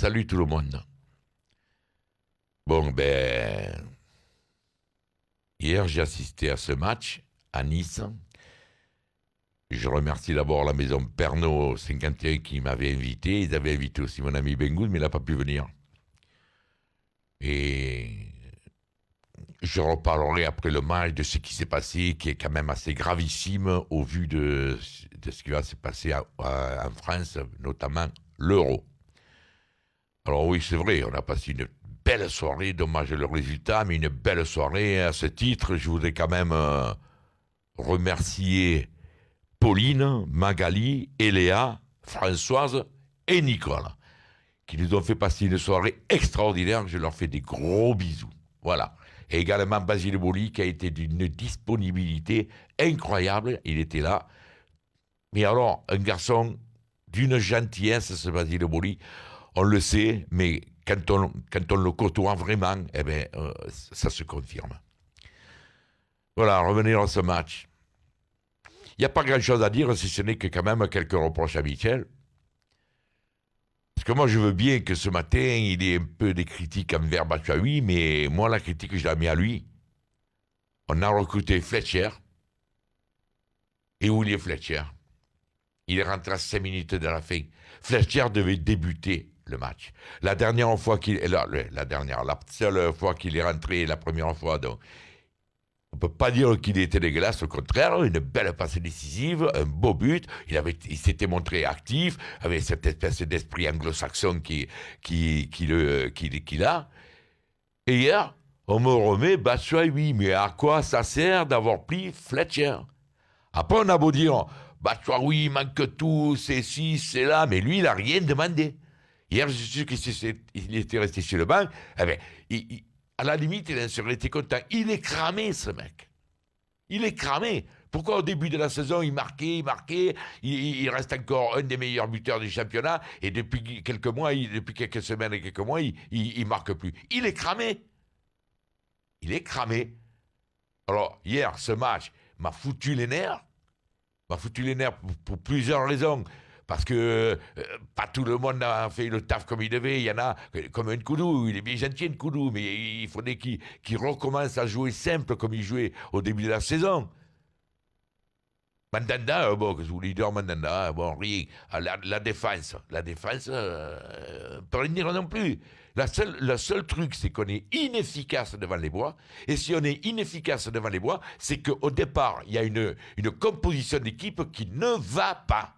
Salut tout le monde. Bon, hier j'ai assisté à ce match à Nice. Je remercie d'abord la maison Pernod 51 qui m'avait invité. Ils avaient invité aussi mon ami Bengoud, mais il n'a pas pu venir. Et je reparlerai après le match de ce qui s'est passé, qui est quand même assez gravissime au vu de ce qui va se passer en France, notamment l'euro. Alors oui, c'est vrai, on a passé une belle soirée, dommage le résultat, mais une belle soirée. À ce titre, je voudrais quand même remercier Pauline, Magali, Eléa, Françoise et Nicole, qui nous ont fait passer une soirée extraordinaire. Je leur fais des gros bisous. Voilà. Et également Basile Boli, qui a été d'une disponibilité incroyable. Il était là. Mais alors, un garçon d'une gentillesse, ce Basile Boli, on le sait, mais quand on le côtoie vraiment, ça se confirme. Voilà, revenir à ce match. Il n'y a pas grand-chose à dire, si ce n'est que quand même quelques reproches à Michel. Parce que moi, je veux bien que ce matin, il ait un peu des critiques envers Batshuayi, mais moi, la critique, je la mets à lui. On a recruté Fletcher. Et où il est Fletcher? Il est rentré à 5 minutes de la fin. Fletcher devait débuter le match. La seule fois qu'il est rentré, la première fois, donc, on ne peut pas dire qu'il était dégueulasse, au contraire, une belle passe décisive, un beau but, il s'était montré actif, avec cette espèce d'esprit anglo-saxon qu'il a. Et hier, on me remet Batshuayi, mais à quoi ça sert d'avoir pris Fletcher? Après, on a beau dire, Batshuayi, il manque tout, c'est ci, c'est là, mais lui, il n'a rien demandé. Hier, je suis sûr qu'il était resté sur le banc. Eh bien, à la limite, il serait été content. Il est cramé, ce mec. Il est cramé. Pourquoi au début de la saison, il marquait, il reste encore un des meilleurs buteurs du championnat, et depuis quelques mois, depuis quelques semaines et quelques mois, il marque plus. Il est cramé. Il est cramé. Alors, hier, ce match m'a foutu les nerfs. Pour plusieurs raisons. Parce que pas tout le monde a fait le taf comme il devait. Il y en a, comme un Nkoudou, il est bien gentil, Nkoudou, mais il faudrait qu'il recommence à jouer simple comme il jouait au début de la saison. Mandanda, bon, que je vous leader Mandanda, bon, rien. La défense, peut rien dire non plus. Le seul truc, c'est qu'on est inefficace devant les bois. Et si on est inefficace devant les bois, c'est qu'au départ, il y a une composition d'équipe qui ne va pas.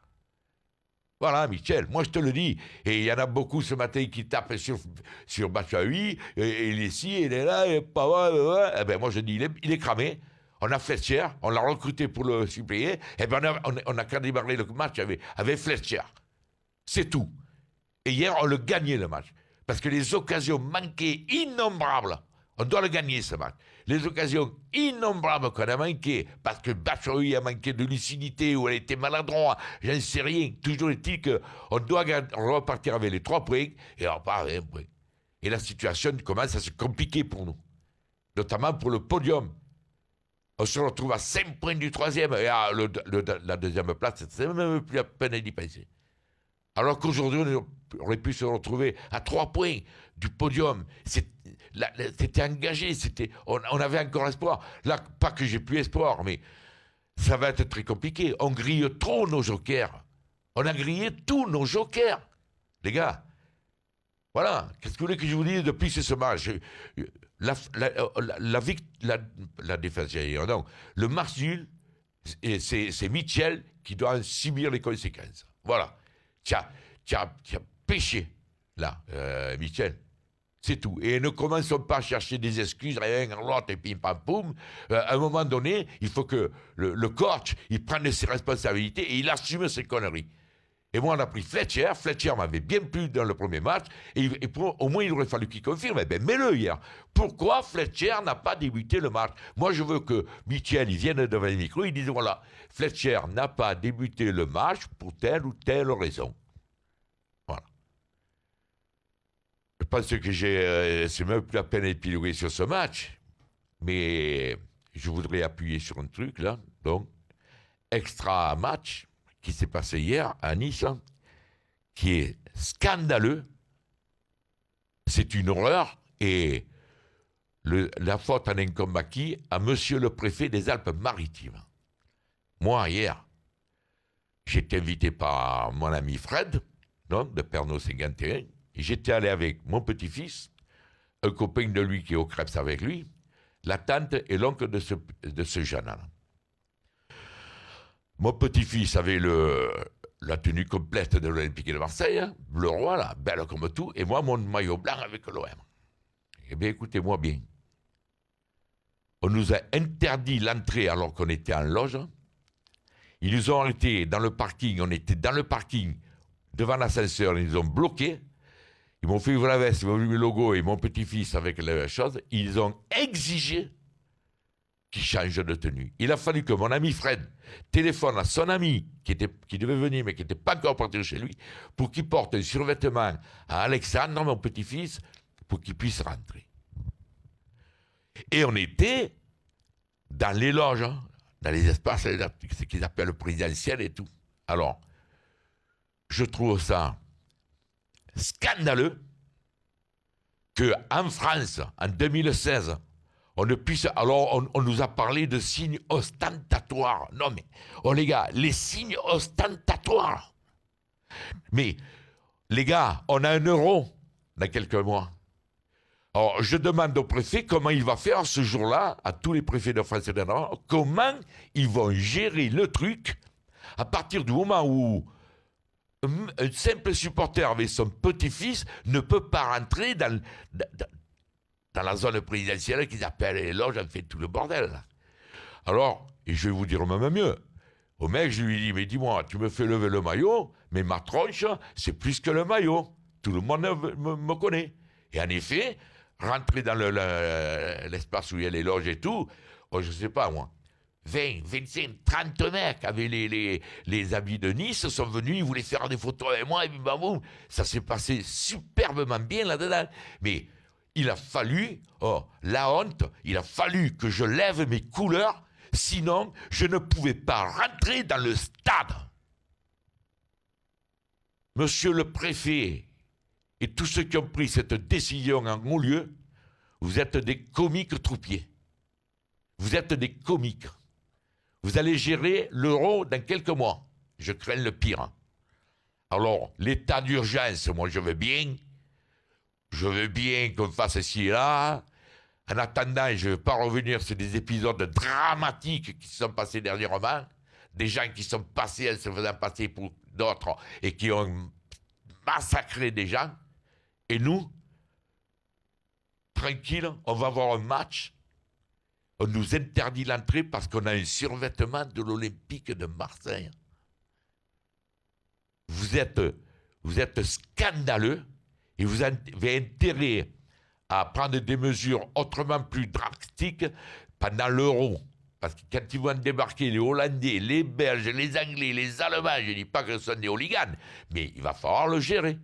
Voilà, Michel, moi je te le dis. Et il y en a beaucoup ce matin qui tapent sur Batshuayi, et il est ci, il est là, il est pas là. Eh ben moi je dis, il est cramé. On a Fletcher, on l'a recruté pour le suppléer. Et ben on a qu'à démarrer le match avec Fletcher. C'est tout. Et hier, on le gagnait le match. Parce que les occasions manquaient innombrables. On doit le gagner ce match. Les occasions innombrables qu'on a manquées, parce que Batshuayi a manqué de lucidité ou elle était maladroite, j'en sais rien. Toujours est-il qu'on doit repartir avec les 3 points et on repart avec 1 point. Et la situation commence à se compliquer pour nous. Notamment pour le podium. On se retrouve à 5 points du 3e et à la 2e place, c'est même plus la peine d'y penser. Alors qu'aujourd'hui, on aurait pu se retrouver à 3 points du podium. C'était engagé, on avait encore espoir. Là, pas que j'ai plus espoir, mais ça va être très compliqué. On grille trop nos jokers. On a grillé tous nos jokers. Les gars, voilà. Qu'est-ce que vous voulez que je vous dise depuis ce match? La défense, donc, le match nul, c'est Michel qui doit en subir les conséquences. Voilà. Tu as péché, là, Michel. C'est tout. Et ne commençons pas à chercher des excuses, rien, l'autre, et pim, pam, poum. À un moment donné, il faut que le coach, il prenne ses responsabilités et il assume ses conneries. Et moi, on a pris Fletcher. Fletcher m'avait bien plu dans le premier match. Au moins, il aurait fallu qu'il confirme. Eh bien, mets-le hier. Pourquoi Fletcher n'a pas débuté le match? Moi, je veux que Michel, il vienne devant les micros, il dise, voilà, Fletcher n'a pas débuté le match pour telle ou telle raison. Voilà. Je pense que c'est même plus la peine d'épiloguer sur ce match. Mais je voudrais appuyer sur un truc, là. Donc, extra match qui s'est passé hier à Nice, qui est scandaleux, C'est une horreur. Et la faute en incombe à qui? À monsieur le préfet des Alpes-Maritimes. Moi, hier, j'étais invité par mon ami Fred, non, de Pernod 51, et j'étais allé avec mon petit-fils, un copain de lui qui est au Crêpes avec lui, la tante et l'oncle de ce jeune-là. Mon petit-fils avait la tenue complète de l'Olympique de Marseille, hein, bleu roi, là, belle comme tout, et moi, mon maillot blanc avec l'OM. Eh bien, écoutez-moi bien. On nous a interdit l'entrée alors qu'on était en loge. Ils nous ont arrêtés dans le parking. On était dans le parking devant l'ascenseur. Ils nous ont bloqués. Ils m'ont fait ouvrir la veste. Ils m'ont vu le logo et mon petit-fils avec la chose. Ils ont exigé qu'il change de tenue. Il a fallu que mon ami Fred téléphone à son ami qui devait venir mais qui n'était pas encore parti chez lui pour qu'il porte un survêtement à Alexandre, mon petit-fils, pour qu'il puisse rentrer. Et on était dans les loges, hein, dans les espaces, ce qu'ils appellent le présidentiel et tout. Alors, je trouve ça scandaleux qu'en France, en 2016, on ne puisse... Alors, on nous a parlé de signes ostentatoires. Non, mais, oh les gars, les signes ostentatoires. Mais, les gars, on a un euro dans quelques mois. Alors, je demande au préfet comment il va faire ce jour-là, à tous les préfets de France et de Navarre, comment ils vont gérer le truc à partir du moment où un simple supporter avec son petit-fils ne peut pas rentrer dans la zone présidentielle qu'ils appellent les loges, on fait tout le bordel. Alors, et je vais vous dire même mieux, au mec, je lui dis, mais dis-moi, tu me fais lever le maillot, mais ma tronche, c'est plus que le maillot. Tout le monde me connaît. Et en effet, rentrer dans l'espace où il y a les loges et tout, oh, je ne sais pas moi, 20, 25, 30 mecs avec les habits de Nice sont venus, ils voulaient faire des photos avec moi, et puis boum, ça s'est passé superbement bien là-dedans. Mais il a fallu, oh, la honte, il a fallu que je lève mes couleurs, sinon je ne pouvais pas rentrer dans le stade. Monsieur le préfet et tous ceux qui ont pris cette décision en haut lieu, vous êtes des comiques troupiers. Vous êtes des comiques. Vous allez gérer l'euro dans quelques mois. Je crains le pire. Alors, l'état d'urgence, moi je veux bien. Je veux bien qu'on fasse ci et là. En attendant, je ne veux pas revenir sur des épisodes dramatiques qui se sont passés dernièrement. Des gens qui sont passés en se faisant passer pour d'autres et qui ont massacré des gens. Et nous, tranquille, on va voir un match. On nous interdit l'entrée parce qu'on a un survêtement de l'Olympique de Marseille. Vous êtes scandaleux et vous avez intérêt à prendre des mesures autrement plus drastiques pendant l'Euro. Parce que quand ils vont débarquer les Hollandais, les Belges, les Anglais, les Allemands, je ne dis pas que ce sont des hooligans, mais il va falloir le gérer.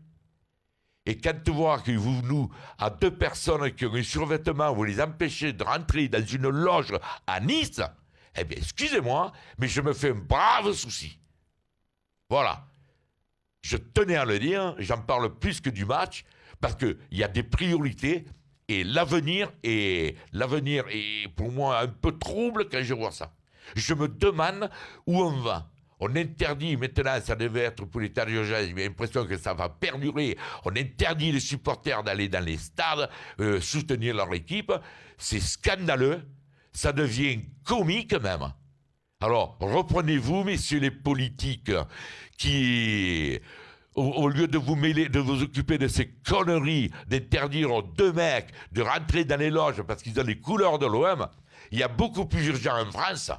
Et quand tu vois que nous, à deux personnes qui ont un survêtement, vous les empêchez de rentrer dans une loge à Nice, eh bien, excusez-moi, mais je me fais un brave souci. Voilà. Je tenais à le dire, j'en parle plus que du match, parce qu'il y a des priorités, et l'avenir est pour moi un peu trouble quand je vois ça. Je me demande où on va. On interdit, maintenant, ça devait être pour l'état d'urgence, j'ai l'impression que ça va perdurer. On interdit les supporters d'aller dans les stades, soutenir leur équipe. C'est scandaleux. Ça devient comique même. Alors, reprenez-vous, messieurs les politiques, qui, au lieu de vous mêler, de vous occuper de ces conneries, d'interdire aux deux mecs de rentrer dans les loges parce qu'ils ont les couleurs de l'OM, il y a beaucoup plus urgent en France.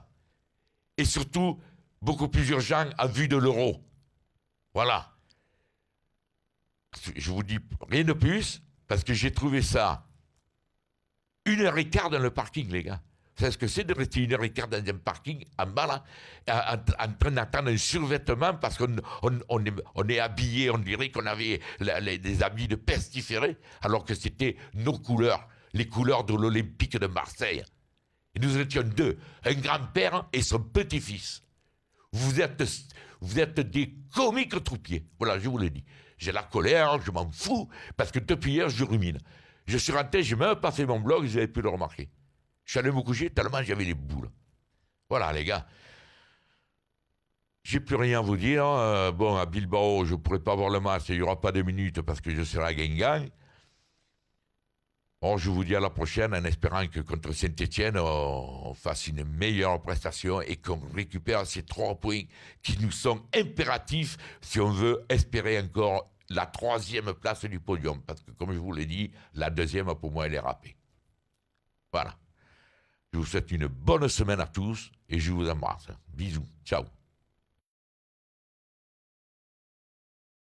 Et surtout, beaucoup plus urgent en vue de l'euro. Voilà. Je vous dis rien de plus, parce que j'ai trouvé ça 1h15 dans le parking, les gars. Vous savez ce que c'est de rester 1h15 dans un parking, en bas, là, en train d'attendre un survêtement, parce qu'on est habillé, on dirait qu'on avait des habits de pestiférés, alors que c'était nos couleurs, les couleurs de l'Olympique de Marseille. Et nous étions deux, un grand-père et son petit-fils. Vous êtes des comiques troupiers. Voilà, je vous l'ai dit. j'ai la colère, je m'en fous, parce que depuis hier, je rumine. Je suis rentré, je n'ai même pas fait mon blog, vous avez pu le remarquer. Je suis allé me coucher tellement j'avais les boules. Voilà, les gars. J'ai plus rien à vous dire. Bon, à Bilbao, je ne pourrai pas voir le match, il n'y aura pas de minutes parce que je serai à Guingamp. Bon, je vous dis à la prochaine en espérant que contre Saint-Etienne, on fasse une meilleure prestation et qu'on récupère ces 3 points qui nous sont impératifs si on veut espérer encore la 3e place du podium. Parce que, comme je vous l'ai dit, la 2e, pour moi, elle est râpée. Voilà. Je vous souhaite une bonne semaine à tous et je vous embrasse. Bisous. Ciao.